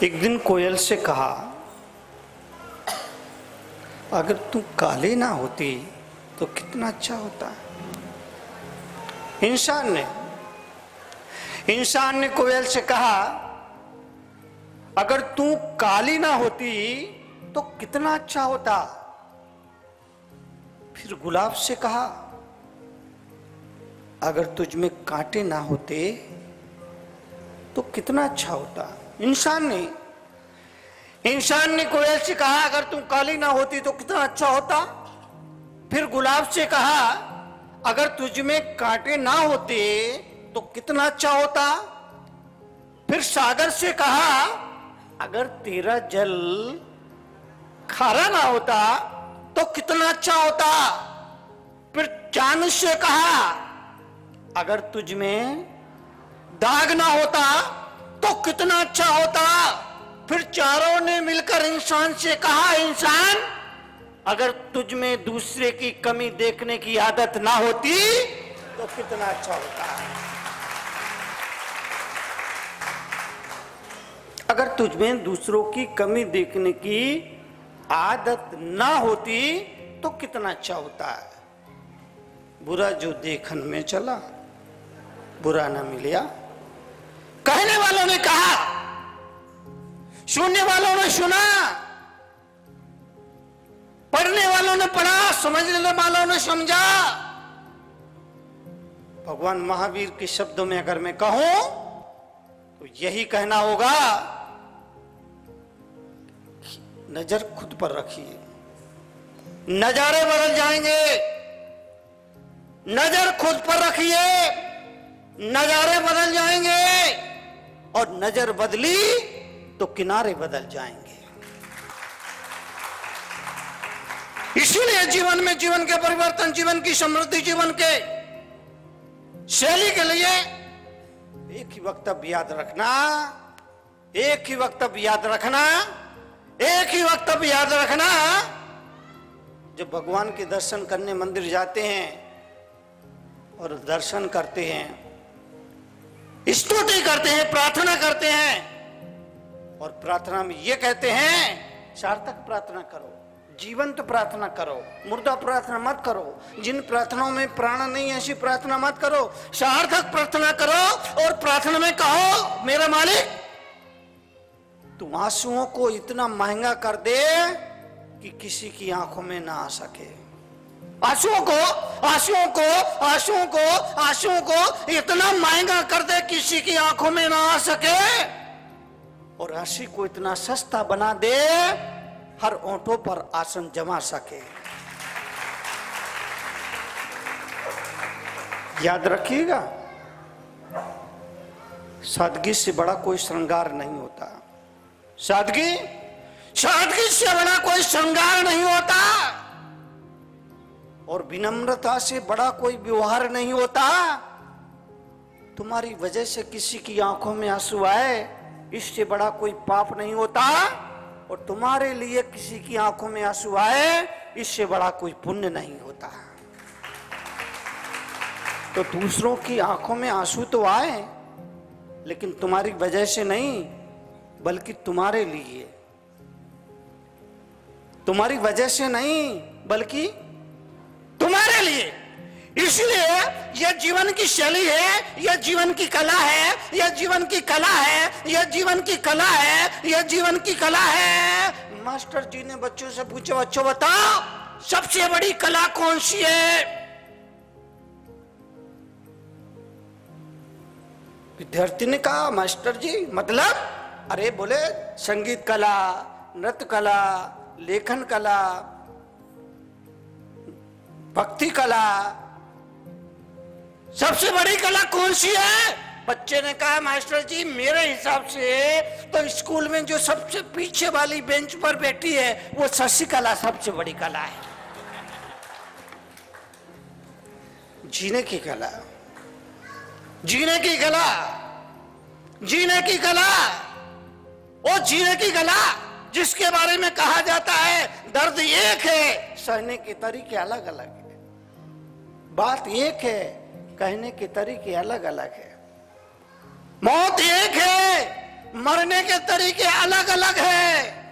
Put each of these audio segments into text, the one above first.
एक दिन कोयल से कहा, अगर तू काली ना होती तो कितना अच्छा होता। इंसान ने कोयल से कहा, अगर तू काली ना होती तो कितना अच्छा होता। फिर गुलाब से कहा, अगर तुझ में कांटे ना होते तो कितना अच्छा होता। इंसान ने कोयल से कहा, अगर तुम काली ना होती तो कितना अच्छा होता। फिर गुलाब से कहा, अगर तुझ में कांटे ना होते तो कितना अच्छा होता। फिर सागर से कहा, अगर तेरा जल खारा ना होता तो कितना अच्छा होता। फिर चांद से कहा, अगर तुझ में दाग ना होता तो कितना अच्छा होता। फिर चारों ने मिलकर इंसान से कहा, इंसान अगर तुझ में दूसरे की कमी देखने की आदत ना होती तो कितना अच्छा होता। अगर तुझ में दूसरों की कमी देखने की आदत ना होती तो कितना अच्छा होता है। बुरा जो देखन में चला बुरा ना मिला। कहने वालों ने कहा, सुनने वालों ने सुना, पढ़ने वालों ने पढ़ा, समझने वालों ने समझा। भगवान महावीर के शब्दों में अगर मैं कहूं तो यही कहना होगा, नजर खुद पर रखिए, नजारे बदल जाएंगे। नजर खुद पर रखिए, नजारे बदल जाएंगे, और नजर बदली तो किनारे बदल जाएंगे। इसीलिए जीवन में जीवन के परिवर्तन, जीवन की समृद्धि, जीवन के शैली के लिए एक ही वक्तव्य याद रखना, एक ही वक्तव्य याद रखना, एक ही वक्तव्य याद रखना। जब भगवान के दर्शन करने मंदिर जाते हैं और दर्शन करते हैं, स्तुति करते हैं, प्रार्थना करते हैं, और प्रार्थना में ये कहते हैं, सार्थक प्रार्थना करो, जीवंत प्रार्थना करो, मुर्दा प्रार्थना मत करो। जिन प्रार्थनाओं में प्राण नहीं है ऐसी प्रार्थना मत करो। सार्थक प्रार्थना करो और प्रार्थना में कहो, मेरा मालिक तुम आंसुओं को इतना महंगा कर दे कि किसी की आंखों में ना आ सके। आंसुओं को इतना महंगा कर दे किसी की आंखों में ना आ सके, और हंसी को इतना सस्ता बना दे हर ओंठों पर आसन जमा सके। याद रखिएगा, सादगी से बड़ा कोई श्रृंगार नहीं होता। सादगी से बड़ा कोई श्रृंगार नहीं होता, और विनम्रता से बड़ा कोई व्यवहार नहीं होता। तुम्हारी वजह से किसी की आंखों में आंसू आए, इससे बड़ा कोई पाप नहीं होता, और तुम्हारे लिए किसी की आंखों में आंसू आए, इससे बड़ा कोई पुण्य नहीं होता। तो दूसरों की आंखों में आंसू तो आए, लेकिन तुम्हारी वजह से नहीं, बल्कि तुम्हारे लिए। तुम्हारी वजह से नहीं, बल्कि तुम्हारे लिए। इसलिए यह जीवन की शैली है, यह जीवन की कला है, यह जीवन की कला है, यह जीवन की कला है, यह जीवन की कला है। मास्टर जी ने बच्चों से पूछा, बच्चों बताओ सबसे बड़ी कला कौन सी है? विद्यार्थी ने कहा, मास्टर जी मतलब? अरे बोले, संगीत कला, नृत्य कला, लेखन कला, भक्ति कला। सबसे बड़ी कला कौन सी है? बच्चे ने कहा, मास्टर जी मेरे हिसाब से तो स्कूल में जो सबसे पीछे वाली बेंच पर बैठी है वो शशिकला सबसे बड़ी कला है। जीने की कला, जीने की कला, जीने की कला, वो जीने की कला जिसके बारे में कहा जाता है दर्द एक है, सहने के तरीके अलग अलग है। बात एक है, कहने के तरीके अलग अलग है। मौत एक है, मरने के तरीके अलग अलग है।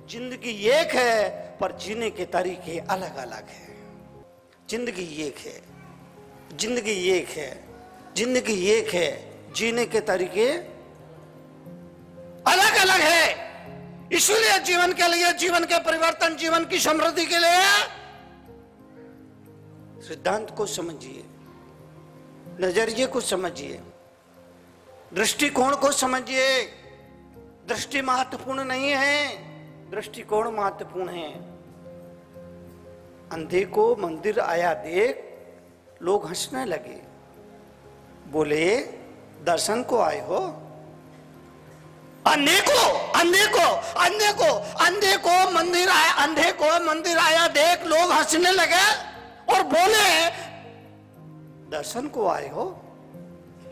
जिंदगी एक है पर जीने के तरीके अलग अलग है। जिंदगी एक है, जिंदगी एक है, जिंदगी एक है, जीने के तरीके अलग अलग है। इसलिए जीवन के लिए, जीवन के परिवर्तन, जीवन की समृद्धि के लिए सिद्धांत को समझिए, नजरिए को समझिए, दृष्टिकोण को समझिए। दृष्टि महत्वपूर्ण नहीं है, दृष्टिकोण महत्वपूर्ण है। अंधे को मंदिर आया देख लोग हंसने लगे, बोले दर्शन को आए हो। अंधे को मंदिर आया देख लोग हंसने लगे और बोले दर्शन को आए हो,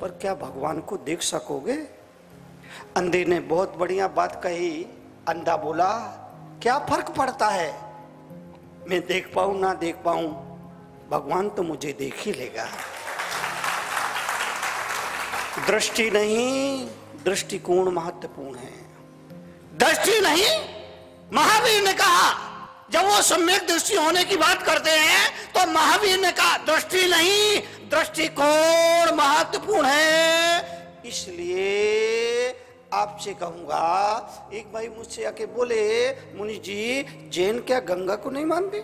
पर क्या भगवान को देख सकोगे? अंधे ने बहुत बढ़िया बात कही। अंधा बोला क्या फर्क पड़ता है, मैं देख पाऊं ना देख पाऊं, भगवान तो मुझे देख ही लेगा। दृष्टि नहीं, दृष्टिकोण महत्वपूर्ण है। दृष्टि नहीं, महावीर ने कहा, जब वो सम्यक दृष्टि होने की बात करते हैं तो महावीर ने कहा दृष्टि नहीं, दृष्टिकोण महत्वपूर्ण है। इसलिए आपसे कहूंगा, एक भाई मुझसे आके बोले मुनि जी जैन क्या गंगा को नहीं मानते?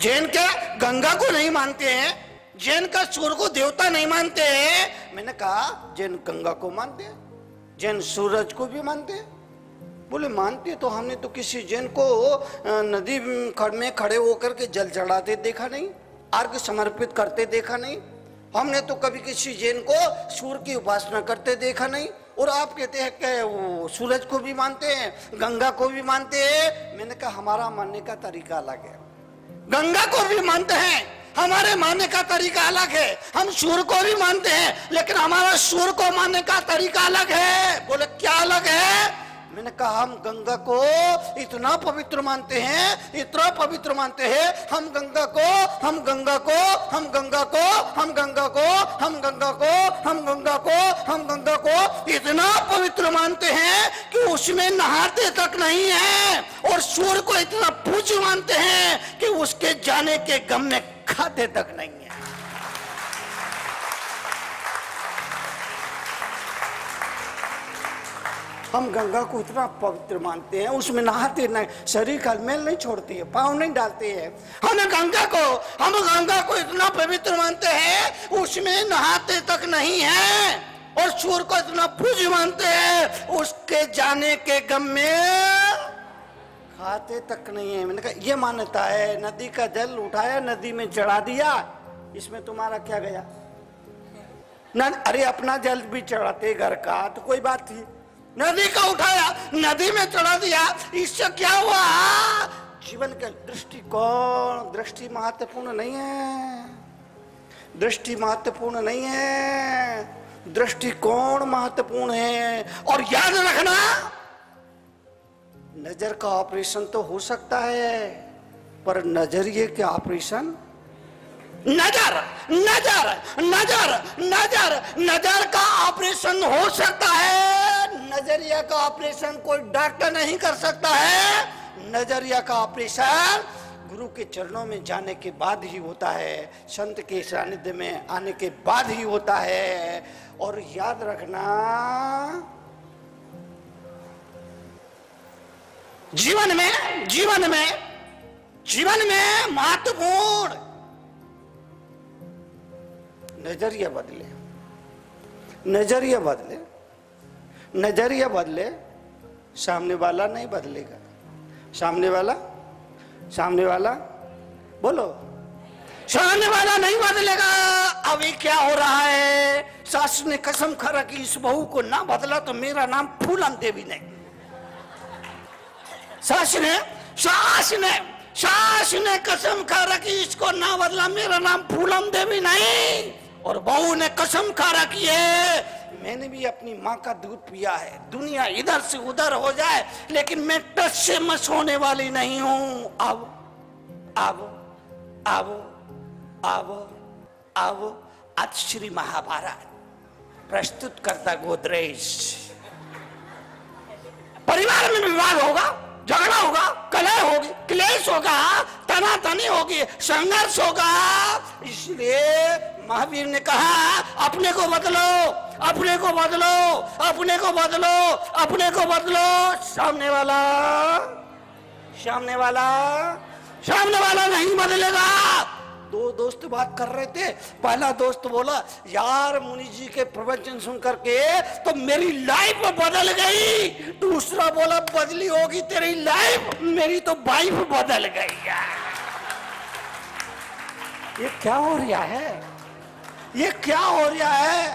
जैन क्या गंगा को नहीं मानते हैं? जैन का सूर्य को देवता नहीं मानते हैं? मैंने कहा जैन गंगा को मानते हैं, जैन सूरज को भी मानते हैं। बोले मानते तो हमने तो किसी जैन को नदी में खड़े होकर के जल चढ़ाते देखा नहीं, अर्घ समर्पित करते देखा नहीं। हमने तो कभी किसी जैन को सूर्य की उपासना करते देखा नहीं। और आप कहते हैं कि वो सूरज को भी मानते हैं, गंगा को भी मानते हैं। मैंने कहा हमारा मानने का तरीका अलग है। गंगा को भी मानते हैं, हमारे मानने का तरीका अलग है। हम सूर्य को भी मानते हैं, लेकिन हमारा सूर्य को मानने का तरीका अलग है। बोले क्या अलग है? मैंने कहा हम गंगा को इतना पवित्र मानते हैं, इतना पवित्र मानते हैं। हम गंगा को हम गंगा को हम गंगा को हम गंगा को हम गंगा को हम गंगा को हम गंगा को इतना पवित्र मानते हैं कि उसमें नहाते तक नहीं है। और सूर्य को इतना पूज्य मानते हैं कि उसके जाने के गम में खाते तक नहीं है। हम गंगा को इतना पवित्र मानते हैं, उसमें नहाते नहीं, शरीर का मैल नहीं छोड़ते हैं, पाँव नहीं डालते हैं। हम गंगा को इतना पवित्र मानते हैं, उसमें नहाते तक नहीं है। और सूर्य को इतना पूज्य मानते हैं, उसके जाने के गम में खाते तक नहीं है। मैंने कहा ये मान्यता है। नदी का जल उठाया, नदी में चढ़ा दिया, इसमें तुम्हारा क्या गया? अरे अपना जल भी चढ़ाते घर का तो कोई बात थी, नदी का उठाया, नदी में चढ़ा दिया, इससे क्या हुआ? जीवन का दृष्टिकोण, दृष्टि महत्वपूर्ण नहीं है, दृष्टि महत्वपूर्ण नहीं है, दृष्टिकोण महत्वपूर्ण है। और याद रखना, नजर का ऑपरेशन तो हो सकता है, पर नजरिए के ऑपरेशन नजर का ऑपरेशन हो सकता है। नजरिया का ऑपरेशन कोई डॉक्टर नहीं कर सकता है। नजरिया का ऑपरेशन गुरु के चरणों में जाने के बाद ही होता है, संत के सानिध्य में आने के बाद ही होता है। और याद रखना, जीवन में महत्वपूर्ण नजरिया बदले, नजरिया बदले, नजरिया बदले, सामने वाला नहीं बदलेगा। सामने वाला बोलो, सामने वाला नहीं बदलेगा। अभी क्या हो रहा है? सास ने कसम खा रखी इस बहू को ना बदला तो मेरा नाम फूलन देवी नहीं। सास ने कसम खा रखी इसको ना बदला मेरा नाम फूलन देवी नहीं। और बहू ने कसम खा रखी है मैंने भी अपनी माँ का दूध पिया है, दुनिया इधर से उधर हो जाए लेकिन मैं टच से मस होने वाली नहीं हूं। अब आज श्री महाभारत प्रस्तुत करता गोदरेज। परिवार में विवाद होगा, झगड़ा होगा, कलह होगी, क्लेश होगा, तनातनी होगी, संघर्ष होगा। इसलिए महावीर ने कहा अपने को बदलो, अपने को बदलो, अपने को बदलो, अपने को बदलो। सामने वाला सामने वाला सामने वाला नहीं बदलेगा। दो दोस्त बात कर रहे थे। पहला दोस्त बोला यार मुनि जी के प्रवचन सुन करके तो मेरी लाइफ बदल गई। दूसरा बोला बदली होगी तेरी लाइफ, मेरी तो वाइफ बदल गई है। ये क्या हो रहा है? ये क्या हो रहा है?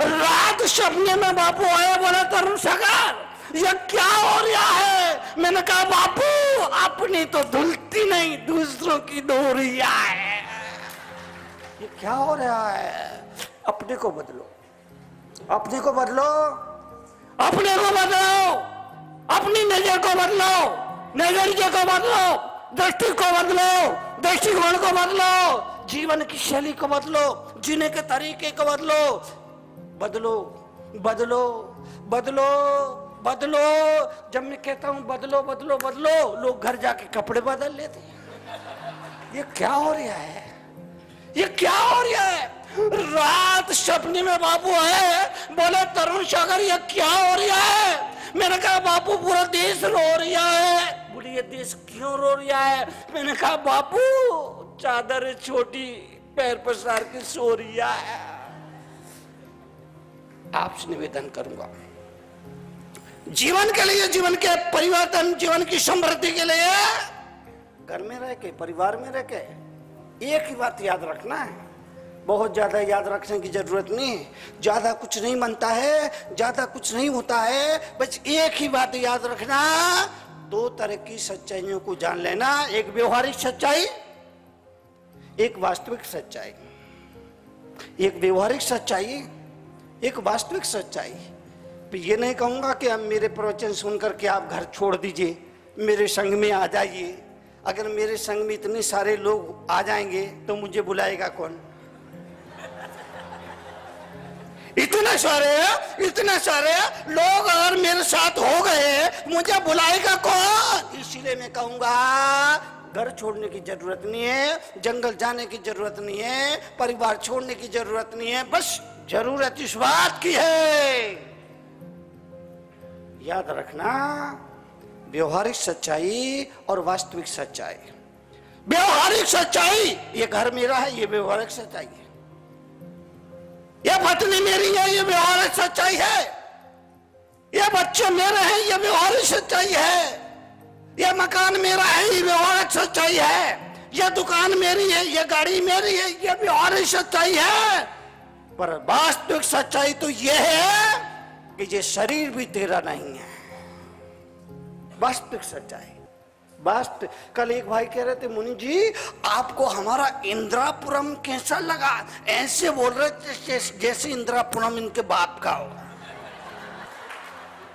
रात सपने में बापू आए, बोला तरुण सागर ये क्या हो रहा है? मैंने कहा बापू अपनी तो धुलती नहीं, दूसरों की धो रहा है। ये क्या हो रहा है? अपने को बदलो, अपने को बदलो, अपने को बदलो, अपनी नजर को बदलो, नजरिए को बदलो, दृष्टि को बदलो, दृष्टिकोण को बदलो, जीवन की शैली को बदलो, जीने के तरीके को बदलो, बदलो बदलो बदलो बदलो। जब मैं कहता हूं बदलो बदलो बदलो, लोग घर जाके कपड़े बदल लेते हैं। ये क्या हो रहा है? ये क्या हो रहा है? रात सपने में बापू आए, बोले तरुण सागर ये क्या हो रहा है? मैंने कहा बापू पूरा देश रो रहा है। बोले ये देश क्यों रो रहा है? मैंने कहा बापू चादर छोटी पैर पसार के सो रहा है। आपसे निवेदन करूंगा जीवन के लिए, जीवन के परिवर्तन, जीवन की समृद्धि के लिए घर में रह के, परिवार में रह के एक ही बात याद रखना है। बहुत ज्यादा याद रखने की जरूरत नहीं है। ज्यादा कुछ नहीं बनता है, ज्यादा कुछ नहीं होता है। बस एक ही बात याद रखना, दो तरह की सच्चाइयों को जान लेना। एक व्यवहारिक सच्चाई, एक वास्तविक सच्चाई। एक व्यवहारिक सच्चाई, एक वास्तविक सच्चाई। ये नहीं कहूंगा कि अब मेरे प्रवचन सुन करके आप घर छोड़ दीजिए, मेरे संग में आ जाइए। अगर मेरे संग में इतने सारे लोग आ जाएंगे तो मुझे बुलाएगा कौन? इतने सारे लोग अगर मेरे साथ हो गए, मुझे बुलाएगा कौन? इसीलिए मैं कहूंगा घर छोड़ने की जरूरत नहीं है, जंगल जाने की जरूरत नहीं है, परिवार छोड़ने की जरूरत नहीं है। बस जरूरत इस बात की है, याद रखना, व्यवहारिक सच्चाई और वास्तविक सच्चाई। व्यवहारिक सच्चाई, ये घर मेरा है, ये व्यवहारिक सच्चाई है। ये पत्नी मेरी है, ये व्यवहारिक सच्चाई है। ये बच्चे मेरे हैं, ये व्यवहारिक सच्चाई है। ये मकान मेरा है, ये व्यवहारिक सच्चाई है। ये दुकान मेरी है, ये गाड़ी मेरी है, ये व्यवहारिक सच्चाई है। पर वास्तविक सच्चाई तो ये है कि ये शरीर भी तेरा नहीं है। वास्तविक सच्चाई, वास्तव। कल एक भाई कह रहे थे मुनि जी आपको हमारा इंदिरापुरम कैसा लगा? ऐसे बोल रहे थे जैसे इंदिरापुरम इनके बाप का हो।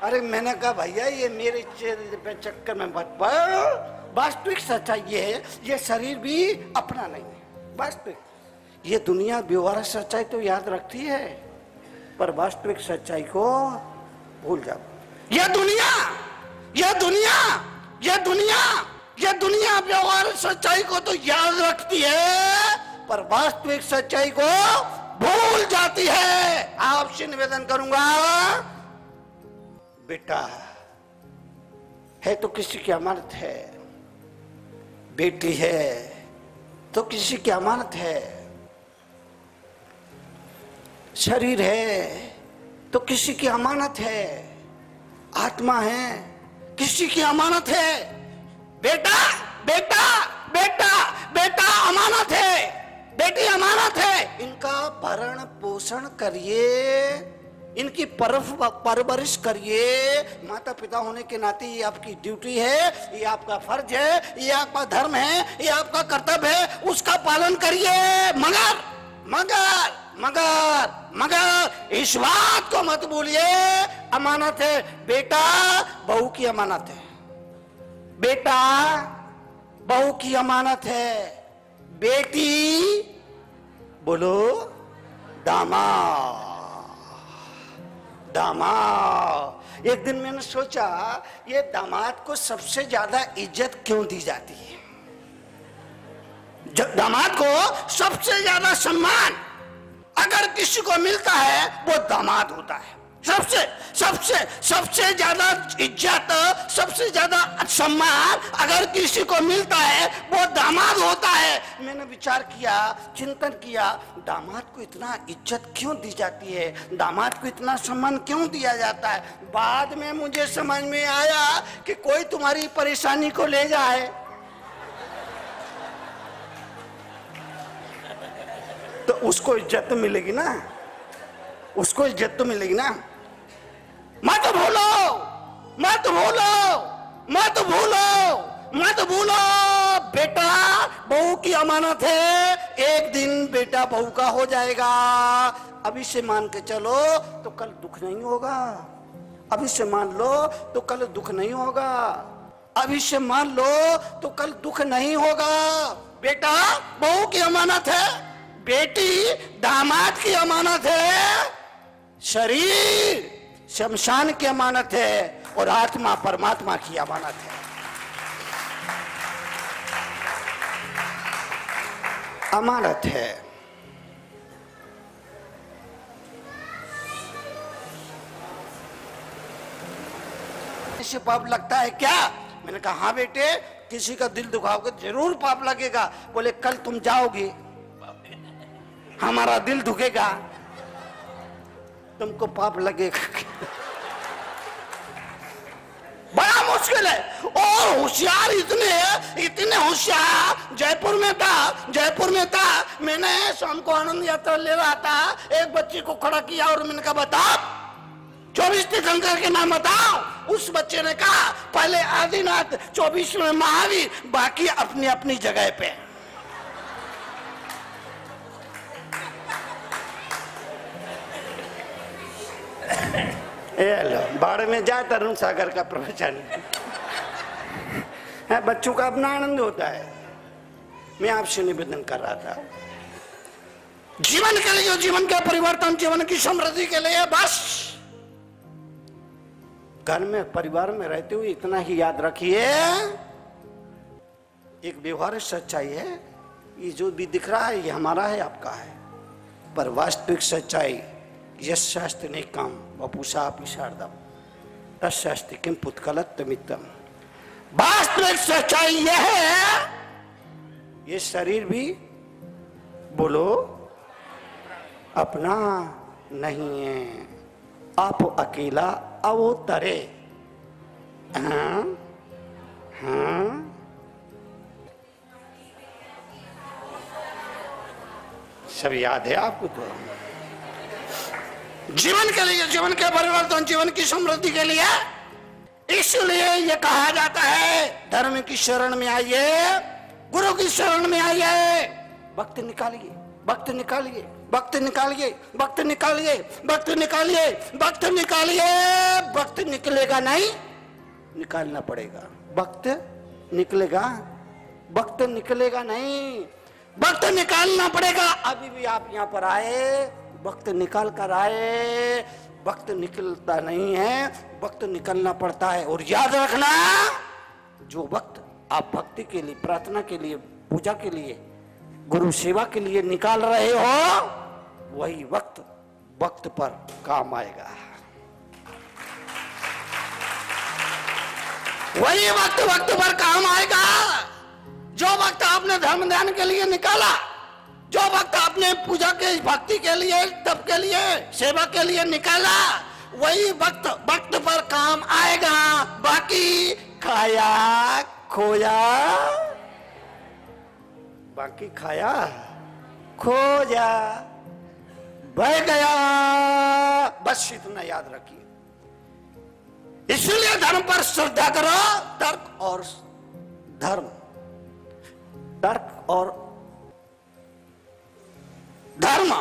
अरे मैंने कहा भैया ये मेरे चेहरे पे चक्कर में मत पड़। वास्तविक सच्चाई ये है, ये शरीर भी अपना नहीं है। वास्तविक, ये दुनिया व्यवहारिक सच्चाई तो याद रखती है, पर वास्तविक सच्चाई को भूल जाओ। यह दुनिया व्यवहारिक सच्चाई को तो याद रखती है, पर वास्तविक सच्चाई को भूल जाती है। आपसे निवेदन करूंगा, बेटा है तो किसी की अमानत है, बेटी है तो किसी की अमानत है, शरीर है तो किसी की अमानत है, आत्मा है किसी की अमानत है। बेटा बेटा बेटा बेटा अमानत है, बेटी अमानत है। इनका भरण पोषण करिए, इनकी परवरिश करिए। माता पिता होने के नाते ये आपकी ड्यूटी है, ये आपका फर्ज है, ये आपका धर्म है, ये आपका कर्तव्य है, उसका पालन करिए। मगर मगर मगर मगर इस बात को मत भूलिए, अमानत है। बेटा बहू की अमानत है, बेटा बहू की अमानत है, बेटी बोलो दामाद। एक दिन मैंने सोचा ये दामाद को सबसे ज्यादा इज्जत क्यों दी जाती है? दामाद को सबसे ज्यादा सम्मान अगर किसी को मिलता है वो दामाद होता है। सबसे सबसे सबसे ज्यादा इज्जत, सबसे ज्यादा सम्मान अगर किसी को मिलता है वो दामाद होता है। मैंने विचार किया, चिंतन किया, दामाद को इतना इज्जत क्यों दी जाती है, दामाद को इतना सम्मान क्यों दिया जाता है। बाद में मुझे समझ में आया कि कोई तुम्हारी परेशानी को ले जाए तो उसको इज्जत तो मिलेगी ना, उसको इज्जत तो मिलेगी ना। मत भूलो, मत भूलो, मत भूलो, मत भूलो, बेटा बहू की अमानत है, एक दिन बेटा बहू का हो जाएगा। अभी से मान के चलो तो कल दुख नहीं होगा, अभी से मान लो तो कल दुख नहीं होगा, अभी से मान लो तो कल दुख नहीं होगा। बेटा बहू की अमानत है, बेटी दामाद की अमानत है, शरीर शमशान की अमानत है और आत्मा परमात्मा की अमानत है। अमानत है। इसे पाप लगता है क्या? मैंने कहा हाँ बेटे, किसी का दिल दुखाओगे जरूर पाप लगेगा। बोले कल तुम जाओगे, हमारा दिल दुखेगा, तुमको पाप लगेगा। बड़ा मुश्किल है। और होशियार इतने इतने होशियार, जयपुर में था, मैंने शाम को आनंद यात्रा ले रहा था, एक बच्ची को खड़ा किया और मैंने कहा बताओ 24 तीर्थंकर के नाम बताओ। उस बच्चे ने कहा पहले आदिनाथ, 24वें महावीर, बाकी अपनी अपनी जगह पे। बाढ़ में जाए तरुण सागर का प्रवचन है, बच्चों का अपना आनंद होता है। मैं आपसे निवेदन कर रहा था, जीवन के लिए, जीवन का परिवर्तन, जीवन की समृद्धि के लिए बस घर में परिवार में रहते हुए इतना ही याद रखिए, एक व्यवहारिक सच्चाई है, ये जो भी दिख रहा है ये हमारा है, आपका है, पर वास्तविक सच्चाई यशास्त्र ने काम वपुषा पिशार्दम तस्यास्ति किम पुत्कलत्तमित्तम। वास्तविक सच्चाई यह है, ये शरीर भी बोलो अपना नहीं है, आप अकेला अवतरे। हाँ हाँ सब याद है आपको। तो जीवन के लिए, जीवन के परिवर्तन, जीवन की समृद्धि के लिए, इसलिए ये कहा जाता है धर्म की शरण में आइए, गुरु की शरण में आइए, वक्त निकालिए, वक्त निकालिए, वक्त निकालिए, वक्त निकालिए, वक्त निकालिए, वक्त निकालिए। वक्त निकलेगा नहीं, निकालना पड़ेगा। वक्त निकलेगा, वक्त निकलेगा नहीं, वक्त निकालना पड़ेगा। अभी भी आप यहाँ पर आए, वक्त निकाल कर आए, वक्त निकलता नहीं है, वक्त निकलना पड़ता है। और याद रखना, जो वक्त आप भक्ति के लिए, प्रार्थना के लिए, पूजा के लिए, गुरु सेवा के लिए निकाल रहे हो, वही वक्त वक्त पर काम आएगा। वही वक्त वक्त पर काम आएगा। जो वक्त आपने धर्म ध्यान के लिए निकाला, जो वक्त आपने पूजा के, भक्ति के लिए, तप के लिए, सेवा के लिए निकाला, वही वक्त वक्त पर काम आएगा। बाकी खाया खोया, बाकी खाया खोया, बह गया, बस इतना याद रखिए। इसलिए धर्म पर श्रद्धा करो। तर्क और धर्म, तर्क और धर्म,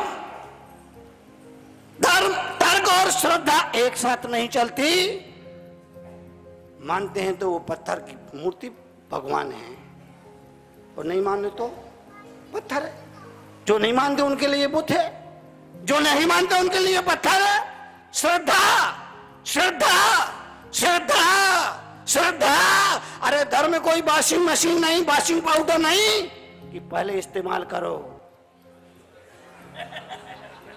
धर्म, तर्क और श्रद्धा एक साथ नहीं चलती। मानते हैं तो वो पत्थर की मूर्ति भगवान है, और नहीं माने तो पत्थर है। जो नहीं मानते उनके लिए बुत है, जो नहीं मानते उनके लिए पत्थर है। श्रद्धा, श्रद्धा श्रद्धा, श्रद्धा। अरे धर्म कोई वॉशिंग मशीन नहीं, वॉशिंग पाउडर नहीं कि पहले इस्तेमाल करो।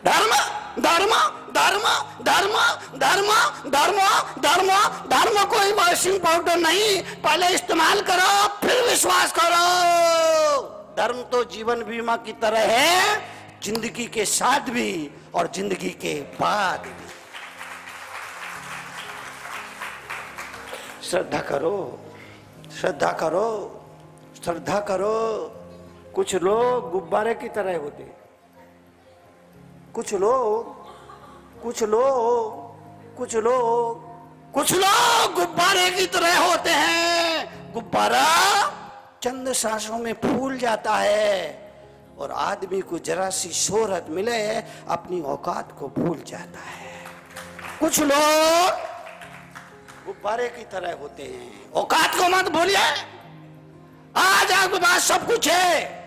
धर्म धर्म धर्म धर्म धर्म धर्म धर्म धर्म कोई वॉशिंग पाउडर नहीं, पहले इस्तेमाल करो फिर विश्वास करो। धर्म तो जीवन बीमा की तरह है, जिंदगी के साथ भी और जिंदगी के बाद भी। श्रद्धा करो, श्रद्धा करो, श्रद्धा करो। कुछ लोग गुब्बारे की तरह होते, कुछ लोग गुब्बारे की तरह होते हैं। गुब्बारा चंद सांसों में फूल जाता है और आदमी को जरा सी शोहरत मिले अपनी औकात को भूल जाता है। कुछ लोग गुब्बारे की तरह होते हैं। औकात को मत भूलिए। आज आपके पास सब कुछ है,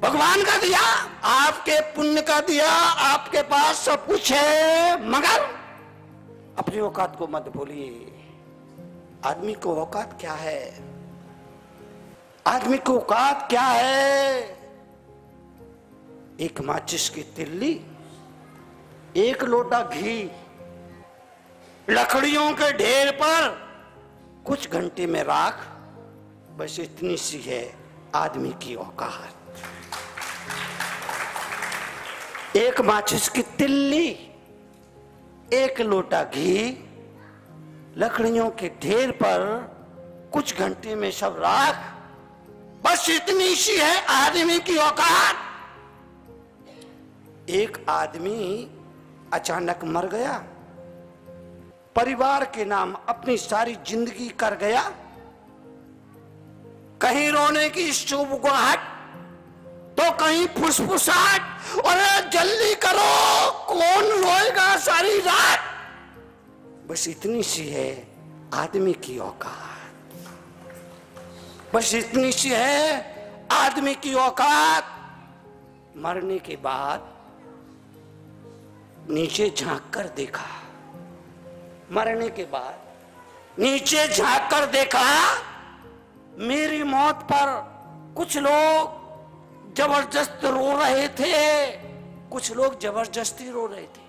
भगवान का दिया, आपके पुण्य का दिया, आपके पास सब कुछ है, मगर अपनी औकात को मत भूलिए। आदमी को औकात क्या है? आदमी को औकात क्या है? एक माचिस की तिल्ली, एक लोटा घी, लकड़ियों के ढेर पर कुछ घंटे में राख, बस इतनी सी है आदमी की औकात। एक माचिस की तिल्ली, एक लोटा घी, लकड़ियों के ढेर पर कुछ घंटे में सब राख, बस इतनी सी है आदमी की औकात। एक आदमी अचानक मर गया, परिवार के नाम अपनी सारी जिंदगी कर गया। कहीं रोने की शुभगुहाट तो कहीं फुसफुसाहट, और जल्दी करो कौन रोएगा सारी रात। बस इतनी सी है आदमी की औकात, बस इतनी सी है आदमी की औकात। मरने के बाद नीचे झांक कर देखा, मरने के बाद नीचे झांक कर देखा, मेरी मौत पर कुछ लोग जबरदस्त रो रहे थे, कुछ लोग जबरदस्ती रो रहे थे।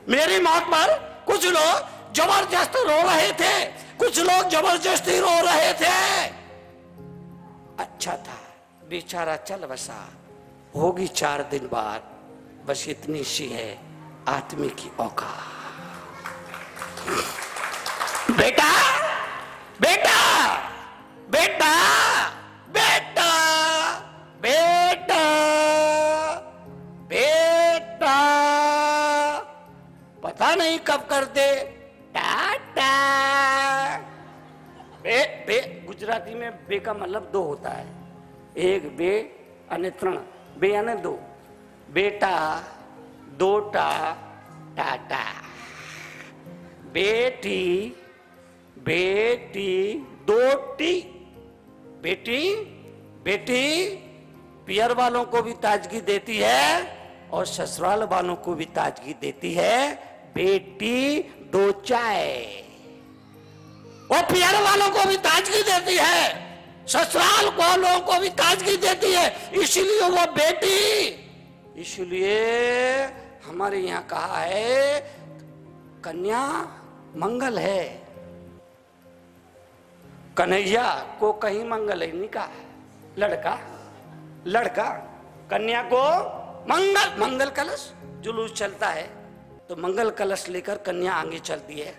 मेरी मौत पर कुछ लोग जबरदस्त रो रहे थे, कुछ लोग जबरदस्ती रो रहे थे। अच्छा था बेचारा चल बसा, होगी 4 दिन बाद। बस इतनी सी है आदमी की औकात। बेटा बेटा बेटा बेटा बेटा बेटा, पता नहीं कब कर दे टाटा। बे गुजराती में बे का मतलब 2 होता है, एक बे अने 3, बे अने 2, बेटा, दोटा, टाटा। बेटी बेटी दोटी, बेटी बेटी पियर वालों को भी ताजगी देती है और ससुराल वालों को भी ताजगी देती है। बेटी दो चाय, वो पियर वालों को भी ताजगी देती है, ससुराल वालों को भी ताजगी देती है, इसीलिए वो बेटी। इसलिए हमारे यहाँ कहा है कन्या मंगल है, कन्हैया को कहीं मंगल है नहीं कहा। लड़का लड़का कन्या को मंगल, मंगल कलश जुलूस चलता है तो मंगल कलश लेकर कन्या आगे चलती है।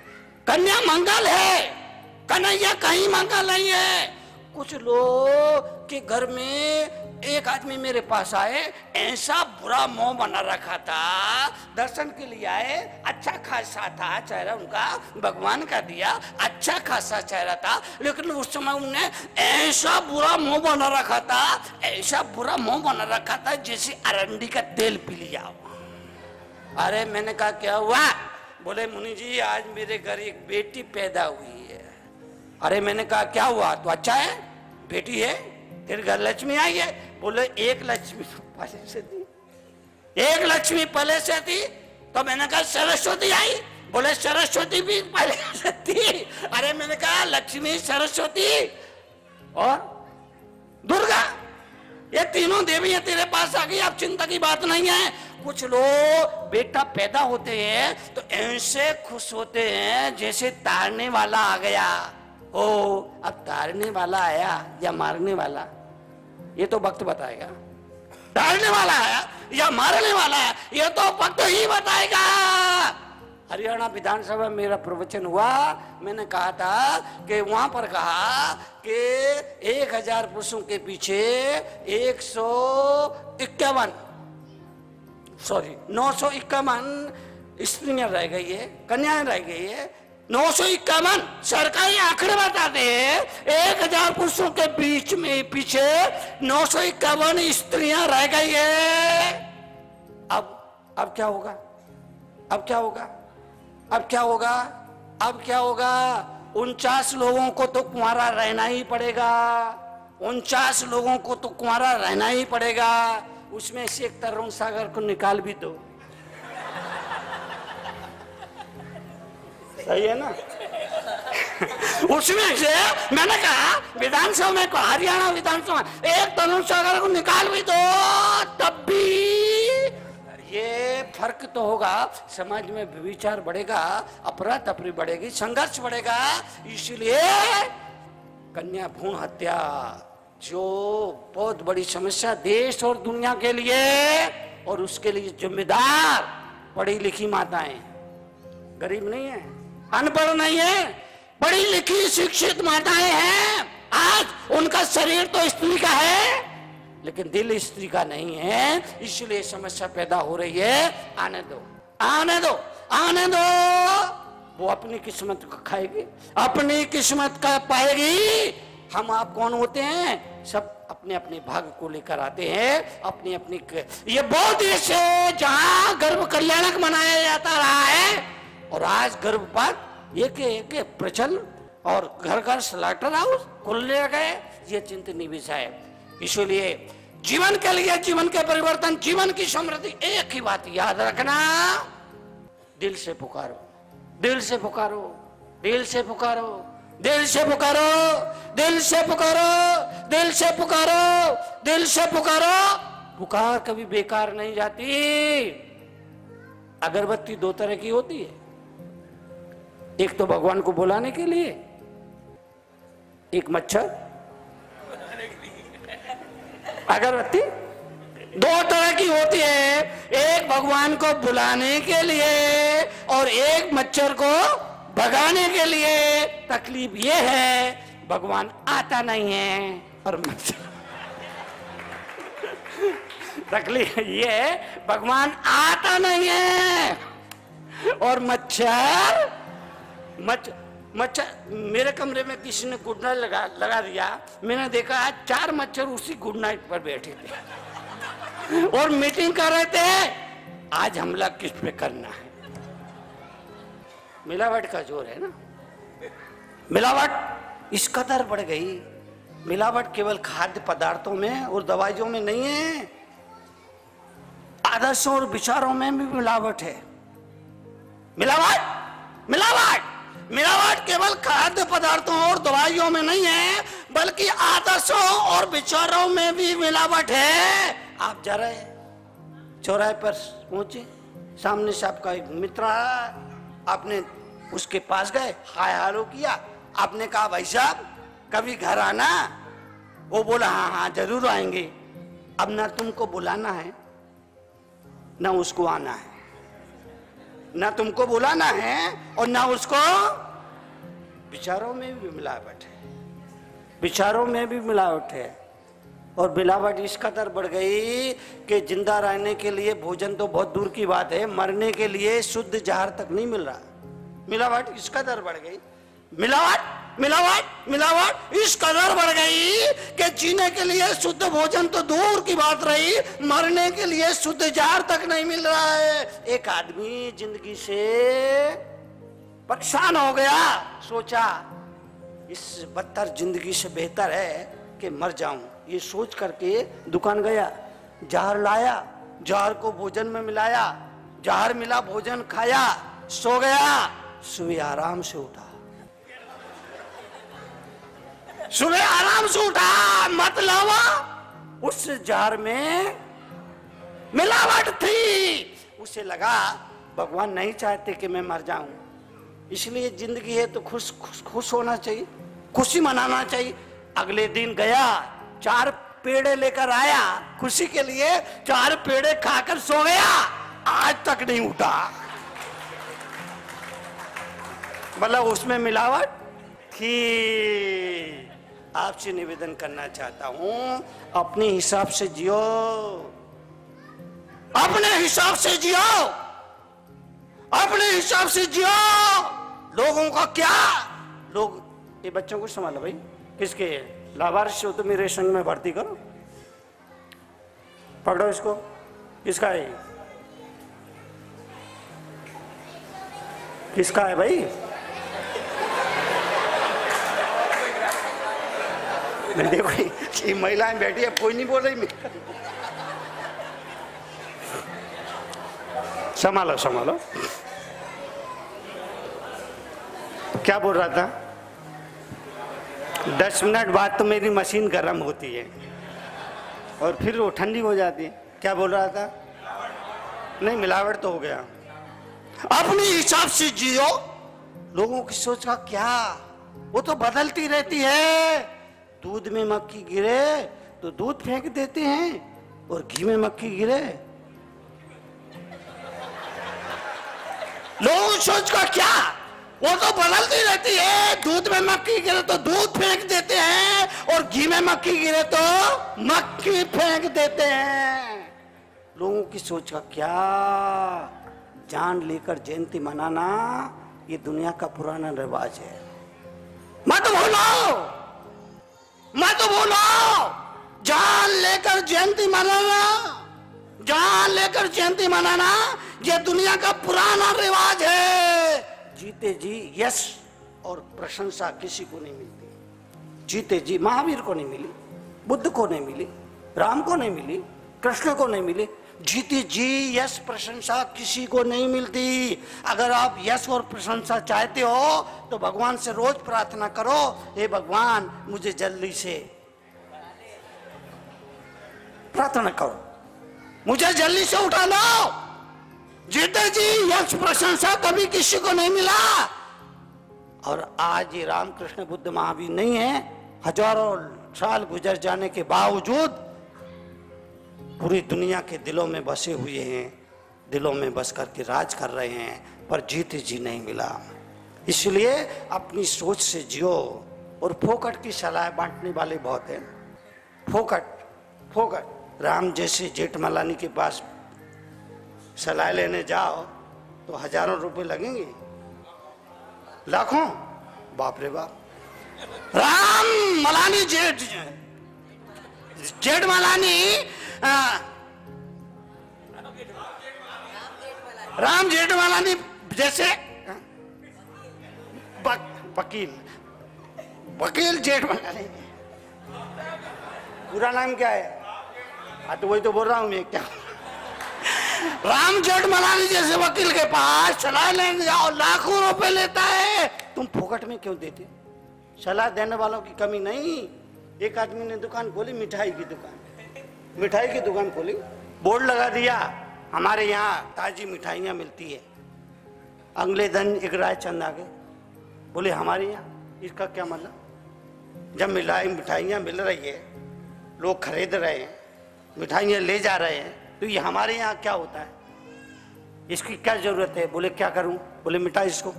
कन्या मंगल है, कन्हैया कहीं मंगल नहीं है। कुछ लोग के घर में एक आदमी मेरे पास आए, ऐसा बुरा मुंह बना रखा था, दर्शन के लिए आए, अच्छा खासा था चेहरा उनका, भगवान का दिया अच्छा खासा चेहरा था, लेकिन उस समय उन्हें ऐसा बुरा मुंह बना रखा था, ऐसा बुरा मुंह बना रखा था जैसे अरंडी का तेल पी लिया। अरे मैंने कहा क्या हुआ? बोले मुनि जी आज मेरे घर एक बेटी पैदा हुई है। अरे मैंने कहा क्या हुआ? तो अच्छा है बेटी है, तेरे घर लक्ष्मी आई है। बोले एक लक्ष्मी पहले से थी, एक लक्ष्मी पहले से थी। तो मैंने कहा सरस्वती आई। बोले सरस्वती भी पहले थी। अरे मैंने कहा लक्ष्मी, सरस्वती और दुर्गा, ये तीनों देवियां तेरे पास आ गई, अब चिंता की बात नहीं है। कुछ लोग बेटा पैदा होते हैं तो ऐसे खुश होते हैं जैसे तारने वाला आ गया। ओ अब तारने वाला आया या मारने वाला, ये तो वक्त बताएगा। तारने वाला आया या मारने वाला है, ये तो वक्त ही बताएगा। हरियाणा विधानसभा में मेरा प्रवचन हुआ, मैंने कहा था कि वहां पर कहा कि 1000 पुरुषों के पीछे 951 स्त्रियां रह गई है, कन्याएं रह गई है। 951 सरकारी आंकड़े बताते हैं 1000 पुरुषों के बीच में पीछे 951 स्त्रियां रह गई है। अब क्या होगा? अब क्या होगा? अब क्या होगा? अब क्या होगा? 49 लोगों को तो कुंवारा रहना ही पड़ेगा। 49 लोगों को तो कुंवारा रहना ही पड़ेगा। उसमें से एक तरुण सागर को निकाल भी दो, सही है ना? उसमें से मैंने कहा विधानसभा में, हरियाणा विधानसभा एक तरुण सागर को निकाल भी दो, तब भी ये फर्क तो होगा। समाज में विचार बढ़ेगा, अफरा तफरी बढ़ेगी, संघर्ष बढ़ेगा। इसलिए कन्या भ्रूण हत्या जो बहुत बड़ी समस्या देश और दुनिया के लिए, और उसके लिए जिम्मेदार पढ़ी लिखी माताएं, गरीब नहीं है, अनपढ़ नहीं है, पढ़ी लिखी शिक्षित माताएं हैं। आज उनका शरीर तो स्त्री का है लेकिन दिल स्त्री का नहीं है, इसलिए समस्या पैदा हो रही है। आने दो, आने दो, आने दो। वो अपनी किस्मत को खाएगी, अपनी किस्मत का पाएगी। हम आप कौन होते हैं? सब अपने अपने भाग को लेकर आते हैं, अपनी अपनी। ये वो देश है जहां गर्भ कल्याणक मनाया जाता रहा है, और आज गर्भपात एक प्रचल और घर घर स्लॉटर हाउस खुलने गए। ये चिंतनीय विषय है। इसलिए जीवन के लिए, जीवन के परिवर्तन, जीवन की समृद्धि, एक ही बात याद रखना, दिल से पुकारो, दिल से पुकारो, दिल से पुकारो, दिल से पुकारो, दिल से पुकारो, दिल से पुकारो, दिल से पुकारो। पुकार कभी बेकार नहीं जाती। अगरबत्ती 2 तरह की होती है, एक तो भगवान को बुलाने के लिए, एक मच्छर। अगरबत्ती 2 तरह की होती है, एक भगवान को बुलाने के लिए और एक मच्छर को भगाने के लिए। तकलीफ ये है भगवान आता नहीं है और मच्छर तकलीफ ये है भगवान आता नहीं है और मच्छर मेरे कमरे में किसी ने गुड नाइट लगा दिया। मैंने देखा आज 4 मच्छर उसी गुड नाइट पर बैठे थे और मीटिंग कर रहे थे, आज हमला किस पे करना है। मिलावट का जोर है ना, मिलावट इस कदर बढ़ गई। मिलावट केवल खाद्य पदार्थों में और दवाइयों में नहीं है, आदर्शों और विचारों में भी मिलावट है। मिलावट मिलावट मिलावट केवल खाद्य पदार्थों और दवाइयों में नहीं है, बल्कि आदर्शों और विचारों में भी मिलावट है। आप जा रहे चौराहे पर पहुंचे, सामने से आपका एक मित्र आया, आपने उसके पास गए, हाय हालो किया, आपने कहा भाई साहब कभी घर आना। वो बोला हाँ हाँ जरूर आएंगे। अब ना तुमको बुलाना है ना उसको आना है, ना तुमको बुलाना है और ना उसको। विचारों में भी मिलावट है, विचारों में भी मिलावट है। और मिलावट इस कदर बढ़ गई कि जिंदा रहने के लिए भोजन तो बहुत दूर की बात है, मरने के लिए शुद्ध जहर तक नहीं मिल रहा। मिलावट इस कदर बढ़ गई, मिलावट मिलावट मिलावट इस कदर बढ़ गई कि जीने के लिए शुद्ध भोजन तो दूर की बात रही, मरने के लिए शुद्ध जहर तक नहीं मिल रहा है। एक आदमी जिंदगी से परेशान हो गया, सोचा इस बदतर जिंदगी से बेहतर है कि मर जाऊं। ये सोच करके दुकान गया, जहर लाया, जहर को भोजन में मिलाया, जहर मिला भोजन खाया, सो गया, सुबह आराम से उठा, सुबह आराम से उठा, मतलब उस जार में मिलावट थी। उसे लगा भगवान नहीं चाहते कि मैं मर जाऊं, इसलिए जिंदगी है तो खुश खुश खुश होना चाहिए, खुशी मनाना चाहिए। अगले दिन गया, 4 पेड़े लेकर आया खुशी के लिए, 4 पेड़े खाकर सो गया, आज तक नहीं उठा। मतलब उसमें मिलावट थी। आपसे निवेदन करना चाहता हूं, अपने हिसाब से जियो, अपने हिसाब से जियो, अपने हिसाब से जियो। लोगों का क्या, लोग ये बच्चों को संभालो भाई, किसके लावारिस हो तो मेरे संग में भर्ती करो, पकड़ो इसको, किसका है, किसका है भाई? देखो ये महिलाएं बैठी है, कोई नहीं बोल रही। संभालो संभालो, क्या बोल रहा था? 10 मिनट बाद तो मेरी मशीन गर्म होती है और फिर वो ठंडी हो जाती है। क्या बोल रहा था? नहीं, मिलावट तो हो गया। अपने हिसाब से जियो, लोगों की सोच का क्या, वो तो बदलती रहती है। दूध में मक्खी गिरे तो दूध फेंक देते हैं और घी में मक्खी गिरे, लोगों की सोच का क्या, वो तो बदलती रहती है। दूध में मक्खी गिरे तो दूध फेंक देते हैं और घी में मक्खी गिरे तो मक्खी फेंक देते हैं। लोगों की सोच का क्या, जान लेकर जयंती मनाना ये दुनिया का पुराना रिवाज है। मत भूलो, मत भूलो, जान लेकर जयंती मनाना, जान लेकर जयंती मनाना ये दुनिया का पुराना रिवाज है। जीते जी यश और प्रशंसा किसी को नहीं मिलती। जीते जी महावीर को नहीं मिली, बुद्ध को नहीं मिली, राम को नहीं मिली, कृष्ण को नहीं मिली। जीते जी यश प्रशंसा किसी को नहीं मिलती। अगर आप यश और प्रशंसा चाहते हो तो भगवान से रोज प्रार्थना करो, हे भगवान मुझे जल्दी से, प्रार्थना करो मुझे जल्दी से उठा लो। जीते जी यश प्रशंसा कभी किसी को नहीं मिला। और आज ये रामकृष्ण बुद्ध महावीर नहीं है, हजारों साल गुजर जाने के बावजूद पूरी दुनिया के दिलों में बसे हुए हैं, दिलों में बस करके राज कर रहे हैं, पर जीते जी नहीं मिला। इसलिए अपनी सोच से जियो। और फोकट की सलाह बांटने वाले बहुत हैं। फोकट फोकट, राम जैसे जेठमलानी के पास सलाह लेने जाओ तो हजारों रुपए लगेंगे, लाखों, बाप रे बाप। राम मलानी जेठ मलानी, राम जेठमलानी जैसे वकील जेठमलानी, पूरा नाम क्या है? हाँ तो वही तो बोल रहा हूं मैं, क्या राम जेठमलानी जैसे वकील के पास सलाह लेने जाओ, लाखों रुपए लेता है। तुम फोकट में क्यों देते? सलाह देने वालों की कमी नहीं। एक आदमी ने दुकान खोली, मिठाई की दुकान, मिठाई की दुकान खोली, बोर्ड लगा दिया हमारे यहाँ ताजी मिठाइयाँ मिलती है। अगले दिन एक रायचंद आ गए, बोले हमारे यहाँ, इसका क्या मतलब? जब मिठाइयाँ मिल रही है, लोग खरीद रहे हैं, मिठाइयाँ ले जा रहे हैं, तो ये हमारे यहाँ क्या होता है? इसकी क्या जरूरत है? बोले क्या करूं? बोले मिटा इसको,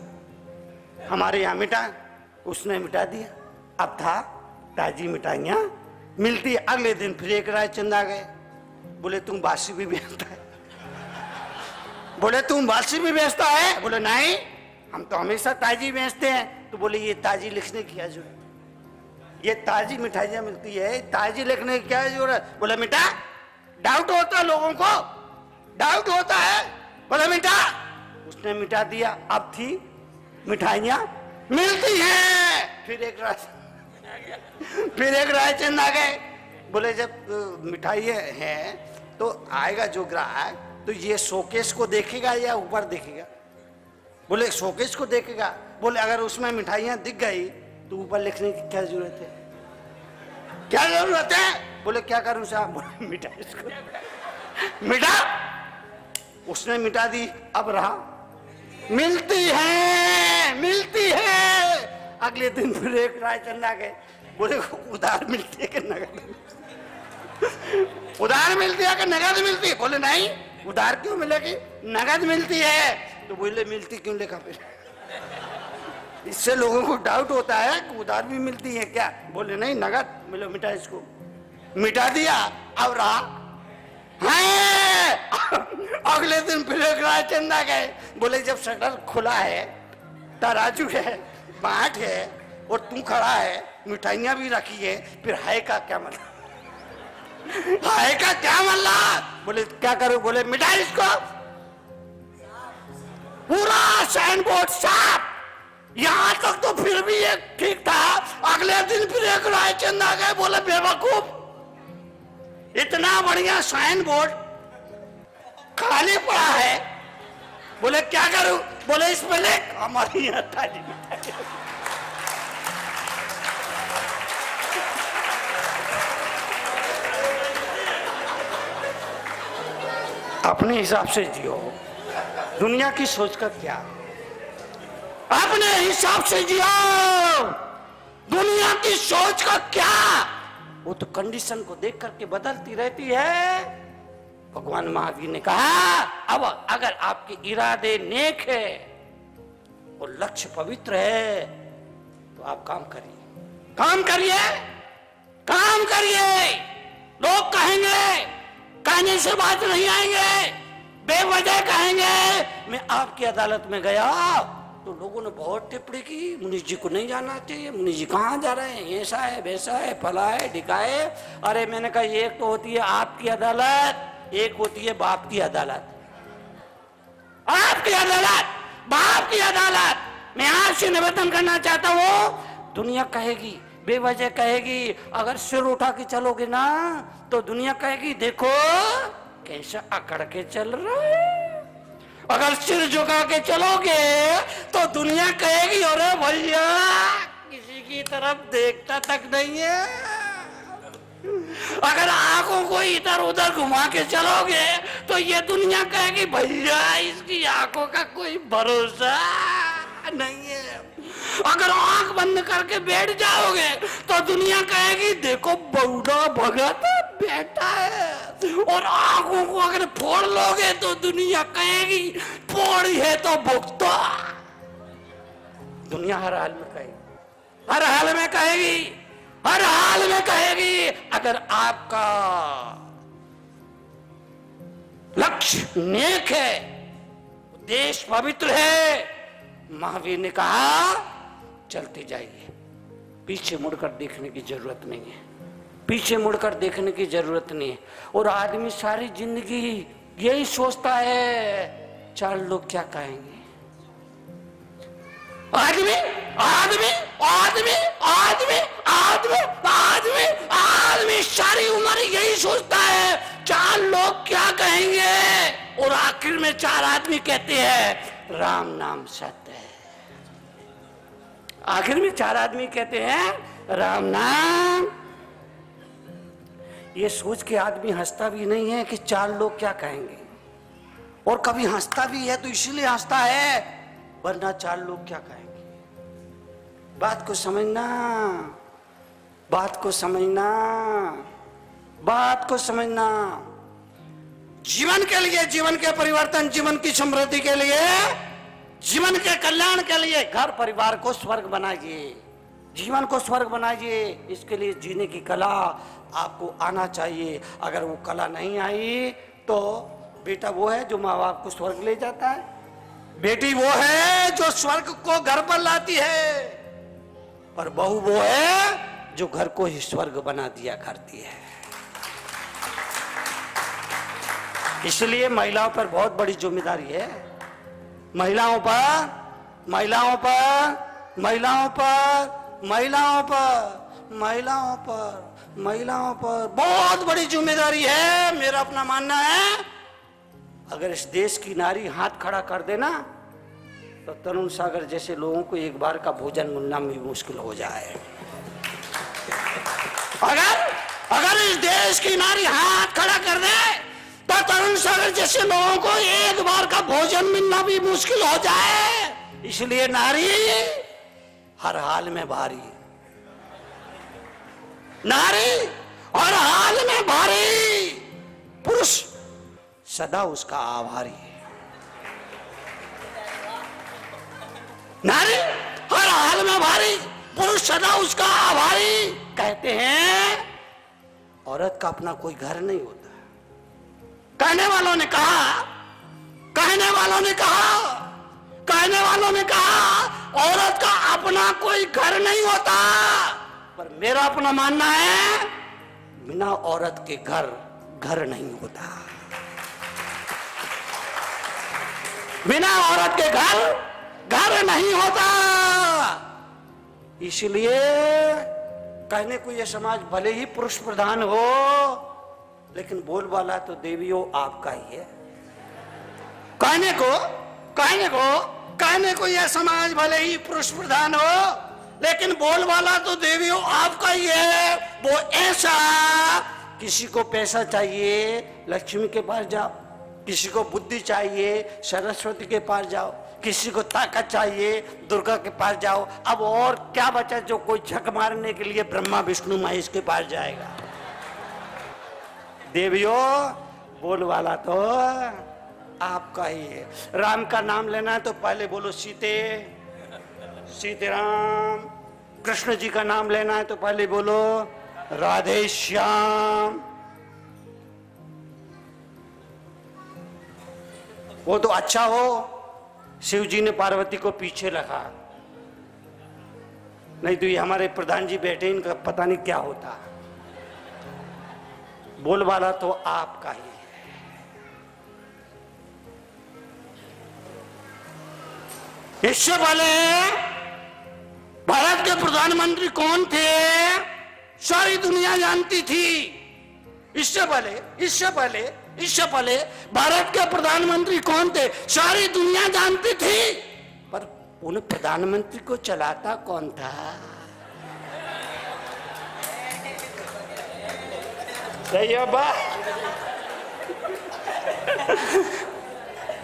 हमारे यहाँ मिटा। उसने मिटा दिया। अब था ताजी मिठाइयाँ मिलती है। अगले दिन फिर एक रायचंद आ गए, बोले तुम बासी भी बेचता है? बोले तुम बासी भी बेचता है? बोले नहीं, हम तो हमेशा ताजी बेचते हैं। तो बोले ये ताजी लिखने की क्या जरूरत? ये ताजी मिठाइयाँ मिलती है, ताजी लिखने की क्या जरूरत? बोले मिटा। डाउट होता है लोगों को, डाउट होता है, बोले मिटा। उसने मिटा दिया। अब थी मिठाइयाँ मिलती हैं। फिर एक रायचंद आ गए, बोले जब मिठाई है तो आएगा जो ग्राहक, तो ये शोकेस को देखेगा या ऊपर देखेगा? बोले शोकेस को देखेगा, बोले अगर उसमें मिठाइयां दिख गई तो ऊपर लिखने की क्या जरूरत है, क्या जरूरत है? बोले क्या करूं साहब? बोले मिटा इसको, मिटा। उसने मिटा दी, अब रहा, मिलती है, मिलती है। अगले दिन फिर एक रायचंदा गए, बोले उधार मिलती है कि नगद? उधार मिलती है कि नगद मिलती है? बोले नहीं, उधार क्यों मिलेगी, नगद मिलती है। तो बोले मिलती क्यों लिखा फिर? इससे लोगों को डाउट होता है कि उधार भी मिलती है क्या? बोले नहीं, नगद। बोले मिटा इसको, मिटा दिया, अब रहा है। अगले दिन फिर एक रायचंदा गए, बोले जब शटर खुला है, तराजू है, बाट है और तू खड़ा है, मिठाइयां भी रखी है, फिर हाय का क्या मतलब, हाय का क्या मतलब? बोले क्या करूं? बोले मिटा इसको। पूरा साइन बोर्ड साफ, यहां तक तो फिर भी एक ठीक था। अगले दिन फिर एक रायचंदा गए, बोले बेवकूफ, इतना बढ़िया साइन बोर्ड खाली पड़ा है, बोले क्या करूं? बोले इस पे लिख हमारी यहाँ ताजी मिठाई। अपने हिसाब से जियो, दुनिया की सोच का क्या, अपने हिसाब से जियो, दुनिया की सोच का क्या। वो तो कंडीशन को देख करके बदलती रहती है। भगवान महावीर ने कहा अब अगर आपके इरादे नेक है और लक्ष्य पवित्र है तो आप काम करिए, काम करिए, काम करिए। लोग कहेंगे, कहने से बात नहीं आएंगे, बेवजह कहेंगे। मैं आपकी अदालत में गया तो लोगों ने बहुत टिप्पणी की, मुनीष जी को नहीं जाना चाहिए, मुनीष जी कहाँ जा रहे हैं, ऐसा है वैसा है, फला है ढिका है। अरे मैंने कहा एक तो होती है आपकी अदालत, एक होती है बाप की अदालत। आपकी अदालत, बाप की अदालत। मैं आपसे निवेदन करना चाहता हूँ, दुनिया कहेगी, बेवजह कहेगी, अगर सिर उठा के चलोगे ना तो दुनिया कहेगी देखो कैसा अकड़ के चल रहा है। अगर सिर झुका के चलोगे तो दुनिया कहेगी अरे भैया किसी की तरफ देखता तक नहीं है। अगर आंखों को इधर उधर घुमा के चलोगे तो ये दुनिया कहेगी भैया इसकी आंखों का कोई भरोसा नहीं है। अगर आंख बंद करके बैठ जाओगे तो दुनिया कहेगी देखो बूढ़ा भगत बैठा है। और आंखों को अगर फोड़ लोगे तो दुनिया कहेगी फोड़ी है तो भुगतो। दुनिया हर हाल में कहेगी, हर हाल में कहेगी, हर हाल में कहेगी। अगर आपका लक्ष्य नेक है, देश पवित्र है, महावीर ने कहा चलते जाइए, पीछे मुड़कर देखने की जरूरत नहीं है, पीछे मुड़कर देखने की जरूरत नहीं है। और आदमी सारी जिंदगी यही सोचता है चार लोग क्या कहेंगे। आदमी आदमी आदमी आदमी आदमी आदमी आदमी सारी उम्र यही सोचता है चार लोग क्या कहेंगे। और आखिर में चार आदमी कहते हैं राम नाम सत्य है। आखिर में चार आदमी कहते हैं राम नाम। ये सोच के आदमी हंसता भी नहीं है कि चार लोग क्या कहेंगे, और कभी हंसता भी है तो इसीलिए हंसता है वरना चार लोग क्या कहेंगे। बात को समझना, बात को समझना, बात को समझना। जीवन के लिए, जीवन के परिवर्तन, जीवन की समृद्धि के लिए, जीवन के कल्याण के लिए घर परिवार को स्वर्ग बनाइए, जीवन को स्वर्ग बनाइए। इसके लिए जीने की कला आपको आना चाहिए। अगर वो कला नहीं आई तो बेटा वो है जो माँ बाप को स्वर्ग ले जाता है, बेटी वो है जो स्वर्ग को घर पर लाती है, और बहू वो है जो घर को ही स्वर्ग बना दिया करती है। इसलिए महिलाओं पर बहुत बड़ी जिम्मेदारी है। महिलाओं पर, महिलाओं पर, महिलाओं पर, महिलाओं पर, महिलाओं पर, महिलाओं पर बहुत बड़ी जिम्मेदारी है। मेरा अपना मानना है अगर इस देश की नारी हाथ खड़ा कर देना तो तरुण सागर जैसे लोगों को एक बार का भोजन मिलना भी मुश्किल हो जाए। अगर इस देश की नारी हाथ खड़ा कर दे तो तरुण सागर जैसे लोगों को एक बार का भोजन मिलना भी मुश्किल हो जाए। इसलिए नारी हर हाल में भारी, नारी हर हाल में भारी, पुरुष सदा उसका आभारी। नारी हर हाल में भारी, पुरुष सदा उसका आभारी। कहते हैं औरत का अपना कोई घर नहीं होता। कहने वालों ने कहा, कहने वालों ने कहा, कहने वालों ने कहा औरत का अपना कोई घर नहीं होता, पर मेरा अपना मानना है बिना औरत के घर नहीं होता। बिना औरत के घर नहीं होता। इसलिए कहने को यह समाज भले ही पुरुष प्रधान हो, लेकिन बोलबाला तो देवियों आपका ही है। कहने को यह समाज भले ही पुरुष प्रधान हो, लेकिन बोलबाला तो देवियों आपका ही है। वो ऐसा, किसी को पैसा चाहिए लक्ष्मी के पास जाओ, किसी को बुद्धि चाहिए सरस्वती के पास जाओ, किसी को ताकत चाहिए दुर्गा के पास जाओ। अब और क्या बचा जो कोई झक मारने के लिए ब्रह्मा विष्णु महेश के पास जाएगा। देवियों बोलबाला तो आपका ही है। राम का नाम लेना है तो पहले बोलो सीताराम। कृष्ण जी का नाम लेना है तो पहले बोलो राधे श्याम। वो तो अच्छा हो शिव जी ने पार्वती को पीछे रखा, नहीं तो ये हमारे प्रधान जी बैठे, इनका पता नहीं क्या होता। बोलबाला तो आपका ही है। इससे पहले भारत के प्रधानमंत्री कौन थे सारी दुनिया जानती थी। इससे पहले भारत के प्रधानमंत्री कौन थे सारी दुनिया जानती थी, पर उन प्रधानमंत्री को चलाता कौन था? सही है बा।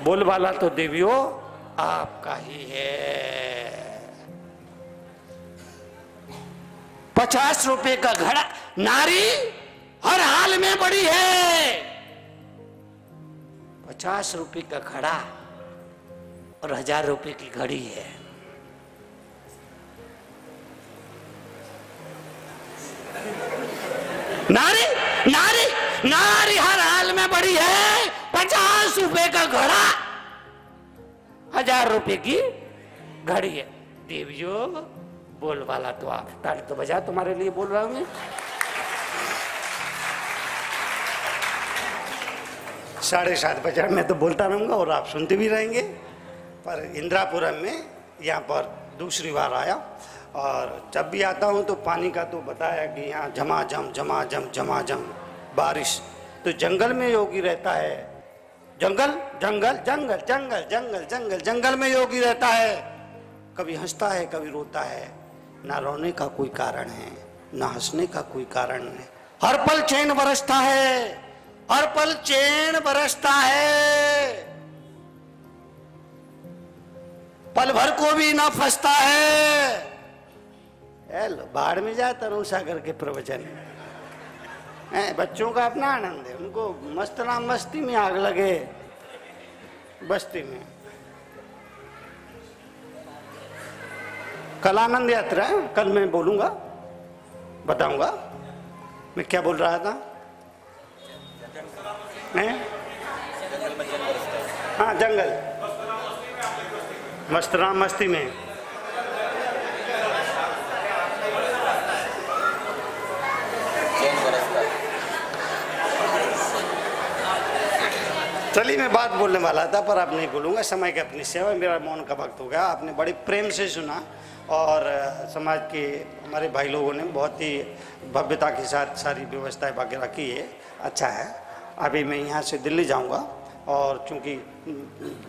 बोलबाला तो देवियों आपका ही है। 50 रुपए का घड़ा, नारी हर हाल में बड़ी है। 50 रुपए का घड़ा और 1000 रुपए की घड़ी है। नारी हर हाल में बड़ी है। 50 रुपए का घड़ा, 1000 रुपए की घड़ी है। देवियों बोलबाला तो आप, ताली तो बजा, तुम्हारे लिए बोल रहा हूं मैं। 7:30 बजे मैं तो बोलता रहूंगा और आप सुनते भी रहेंगे। पर इंदिरापुरम में यहाँ पर दूसरी बार आया, और जब भी आता हूँ तो पानी का तो बताया कि यहाँ झमाझम बारिश। तो जंगल में योगी रहता है, जंगल में योगी रहता है। कभी हंसता है कभी रोता है, ना रोने का कोई कारण है ना हंसने का कोई कारण है। हर पल चैन बरसता है, हर पल चैन बरसता है, पल भर को भी ना फंसता है। बाढ़ में जा तरुण सागर के प्रवचन है। बच्चों का अपना आनंद है, उनको मस्ती में आग लगे बस्ती में। कल आनंद यात्रा है, कल मैं बोलूंगा, बताऊंगा मैं क्या बोल रहा था। हाँ जंगल मस्ती में। चलिए मैं बात बोलने वाला था पर अब नहीं बोलूँगा, समय की अपनी सेवा, मेरा मौन का वक्त हो गया। आपने बड़ी प्रेम से सुना और समाज के हमारे भाई लोगों ने बहुत ही भव्यता के साथ सारी व्यवस्थाएं वगैरह की है, अच्छा है। अभी मैं यहाँ से दिल्ली जाऊँगा और चूंकि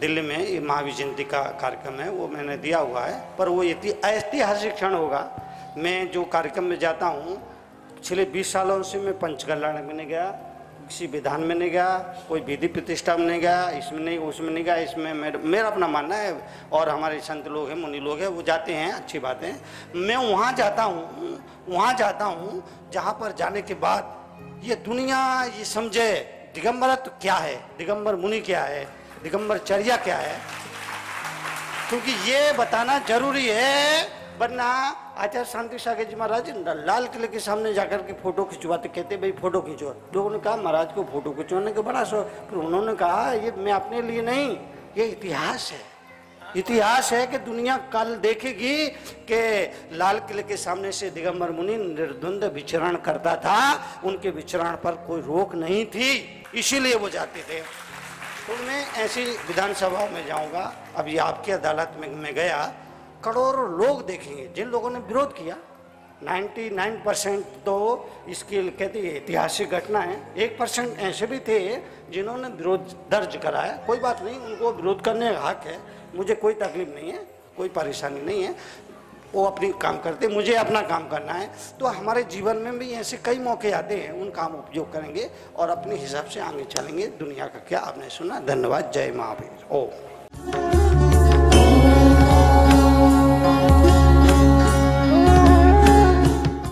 दिल्ली में ये महावीर जयंती का कार्यक्रम है वो मैंने दिया हुआ है, पर वो ऐतिहासिक क्षण होगा। मैं जो कार्यक्रम में जाता हूँ, पिछले 20 सालों से मैं पंचकल्याण में नहीं गया, किसी विधान में नहीं गया, कोई विधि प्रतिष्ठा में नहीं गया, इसमें नहीं उसमें नहीं गया। इसमें मेरा अपना मानना है, और हमारे संत लोग हैं, मुनि लोग हैं, वो जाते हैं, अच्छी बात है। मैं वहाँ जाता हूँ जहाँ पर जाने के बाद ये दुनिया ये समझे दिगंबरत्व क्या है, दिगंबर मुनि क्या है, दिगंबर चर्या क्या है, क्योंकि ये बताना जरूरी है। वरना आचार्य शांति सागर जी महाराज लाल किले के सामने जाकर के फोटो खिंचवाते, कहते भाई फोटो खींचो। लोगों ने कहा महाराज को फोटो खिंचवाने का बड़ा शौक, फिर उन्होंने कहा ये मैं अपने लिए नहीं, ये इतिहास है। इतिहास है कि दुनिया कल देखेगी कि लाल किले के सामने से दिगंबर मुनि निर्द्वंद विचरण करता था, उनके विचरण पर कोई रोक नहीं थी, इसीलिए वो जाते थे। तो मैं ऐसी विधानसभा में जाऊंगा। अभी आपकी अदालत में मैं गया, करोड़ों लोग देखेंगे। जिन लोगों ने विरोध किया 99% तो इसकी कहते हैं ऐतिहासिक घटना है। 1% ऐसे भी थे जिन्होंने विरोध दर्ज कराया, कोई बात नहीं, उनको विरोध करने का हक है, मुझे कोई तकलीफ नहीं है, कोई परेशानी नहीं है, वो अपनी काम करते, मुझे अपना काम करना है। तो हमारे जीवन में भी ऐसे कई मौके आते हैं, उन काम उपयोग करेंगे और अपने हिसाब से आगे चलेंगे। दुनिया का क्या आपने सुना। धन्यवाद। जय महावीर। ओ